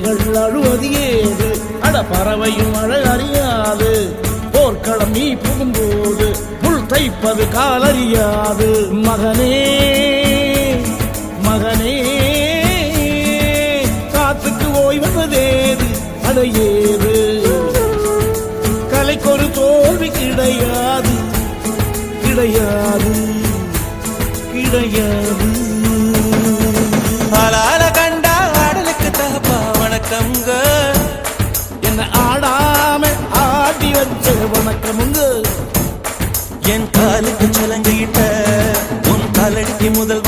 கிளிகள் அழுவது ஏது, அட பறவையும் அழகறியாது. போர்க்களம் நீ புகும்போது முள் தைப்பது காலறியாது. மகனே மகனே காத்துக்கு ஓய்வதேது, அடையேது. கலைக்கொரு தோல்வி கிடையாது கிடையாது கிடையாது. ஆளால கண்டா ஆடலுக்கு தகப்பா வணக்கம்ங்க. என்ன ஆடாம ஆடி வச்ச வணக்கமுங்க. என் காலுக்கு சலங்கிட்ட உன் காலடிக்கு முதல்